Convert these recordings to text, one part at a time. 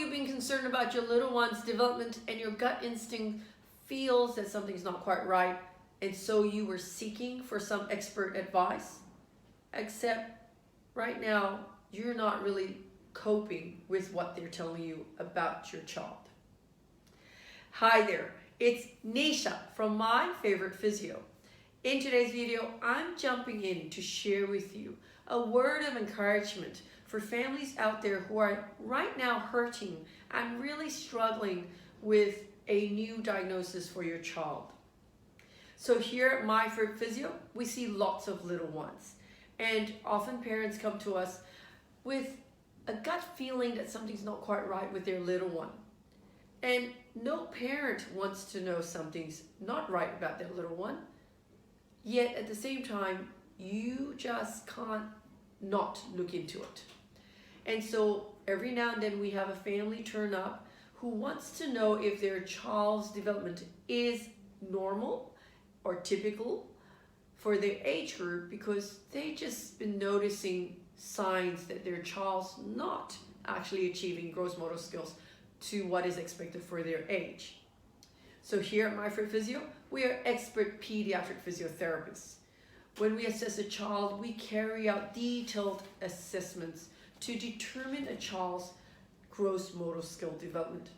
you being concerned about your little one's development and your gut instinct feels that something's not quite right, and so you were seeking for some expert advice? Except right now, you're not really coping with what they're telling you about your child. Hi there, it's Neesha from My Favorite Physio. In today's video, I'm jumping in to share with you a word of encouragement for families out there who are right now hurting and really struggling with a new diagnosis for your child. So here at My Favorite Physio, we see lots of little ones, and often parents come to us with a gut feeling that something's not quite right with their little one. And no parent wants to know something's not right about their little one, yet at the same time, you just can't not look into it. And so every now and then we have a family turn up who wants to know if their child's development is normal or typical for their age group, because they just been noticing signs that their child's not actually achieving gross motor skills to what is expected for their age. So here at My Favorite Physio, we are expert pediatric physiotherapists. When we assess a child, we carry out detailed assessments to determine a child's gross motor skill development.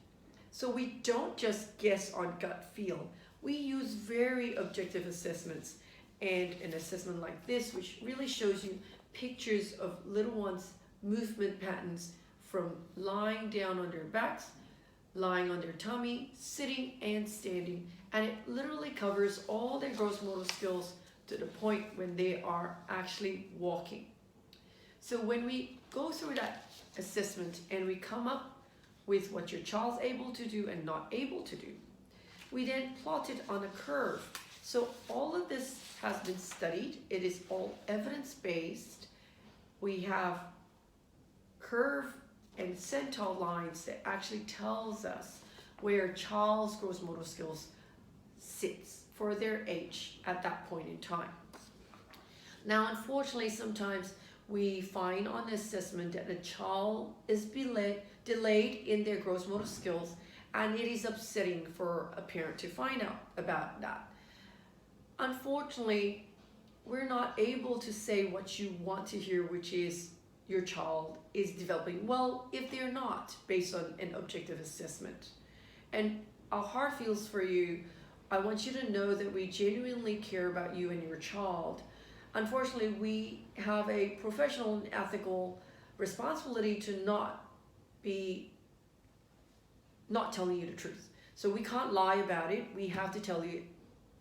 So we don't just guess on gut feel. We use very objective assessments, and an assessment like this, which really shows you pictures of little ones' movement patterns from lying down on their backs, lying on their tummy, sitting and standing, and it literally covers all their gross motor skills to the point when they are actually walking. So when we go through that assessment and we come up with what your child's able to do and not able to do, we then plot it on a curve. So all of this has been studied. It is all evidence-based. We have curve and centile lines that actually tells us where a child's gross motor skills sits for their age at that point in time. Now, unfortunately, sometimes we find on the assessment that a child is delayed in their gross motor skills, and it is upsetting for a parent to find out about that. Unfortunately, we're not able to say what you want to hear, which is your child is developing well if they're not, based on an objective assessment. And our heart feels for you. I want you to know that we genuinely care about you and your child. Unfortunately, we have a professional and ethical responsibility to not telling you the truth. So we can't lie about it. We have to tell you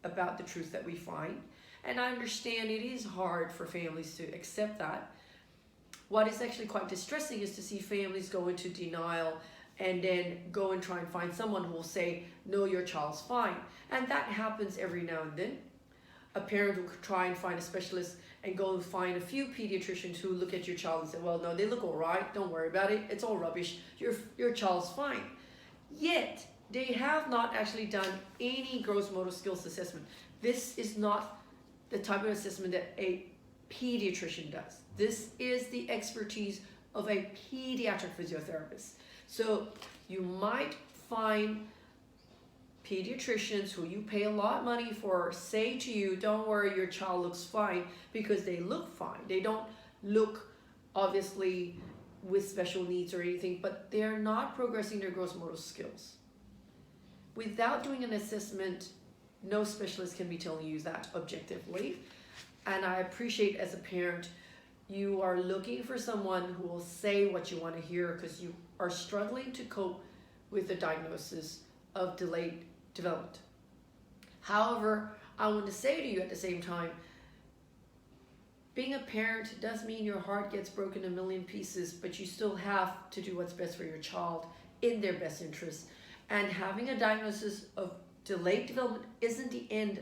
about the truth that we find. And I understand it is hard for families to accept that. What is actually quite distressing is to see families go into denial and then go and try and find someone who will say, no, your child's fine. And that happens every now and then. A parent will try and find a specialist and go and find a few pediatricians who look at your child and say, well, no, they look all right. Don't worry about it. It's all rubbish. Your child's fine. Yet, they have not actually done any gross motor skills assessment. This is not the type of assessment that a pediatrician does. This is the expertise of a pediatric physiotherapist. So you might find pediatricians who you pay a lot of money for say to you, don't worry, your child looks fine, because they look fine. They don't look obviously with special needs or anything, but they're not progressing their gross motor skills. Without doing an assessment, no specialist can be telling you that objectively. And I appreciate, as a parent, you are looking for someone who will say what you want to hear, because you are struggling to cope with the diagnosis of delayed development. However, I want to say to you at the same time, being a parent does mean your heart gets broken a million pieces, but you still have to do what's best for your child in their best interest. And having a diagnosis of delayed development isn't the end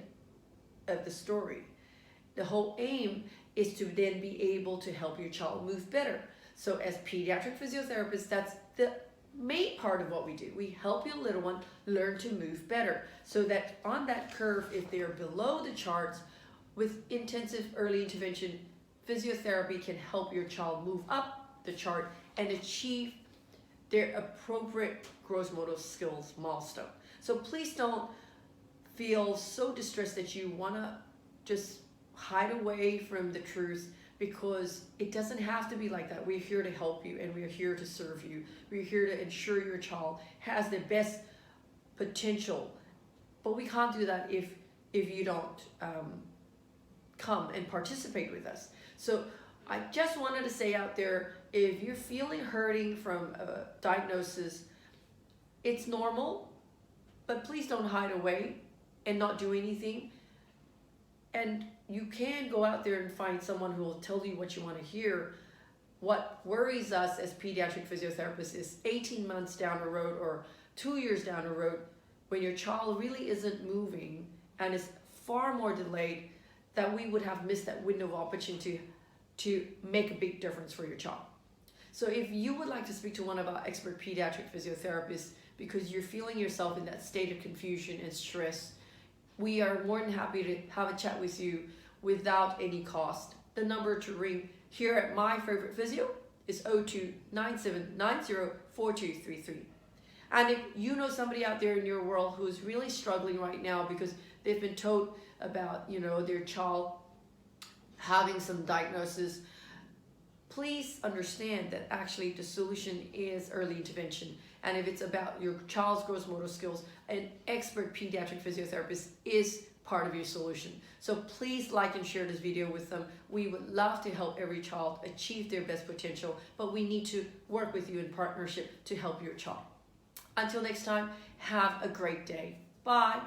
of the story. The whole aim is to then be able to help your child move better. So as pediatric physiotherapists, that's the main part of what we do. We help your little one learn to move better, so that on that curve, if they're below the charts, with intensive early intervention, physiotherapy can help your child move up the chart and achieve their appropriate gross motor skills milestone. So please don't feel so distressed that you want to just hide away from the truth, because it doesn't have to be like that. We're here to help you, and we're here to serve you. We're here to ensure your child has the best potential. But we can't do that if you don't come and participate with us. So I just wanted to say out there, if you're feeling hurting from a diagnosis, it's normal, but please don't hide away and not do anything. And you can go out there and find someone who will tell you what you want to hear. What worries us as pediatric physiotherapists is 18 months down the road or 2 years down the road, when your child really isn't moving and is far more delayed, that we would have missed that window of opportunity to make a big difference for your child. So if you would like to speak to one of our expert pediatric physiotherapists because you're feeling yourself in that state of confusion and stress, we are more than happy to have a chat with you without any cost. The number to ring here at My Favorite Physio is 02-9790-4233. And if you know somebody out there in your world who's really struggling right now because they've been told about, their child having some diagnosis, please understand that actually the solution is early intervention. And if it's about your child's gross motor skills, an expert pediatric physiotherapist is part of your solution. So please like and share this video with them. We would love to help every child achieve their best potential, but we need to work with you in partnership to help your child. Until next time, have a great day. Bye.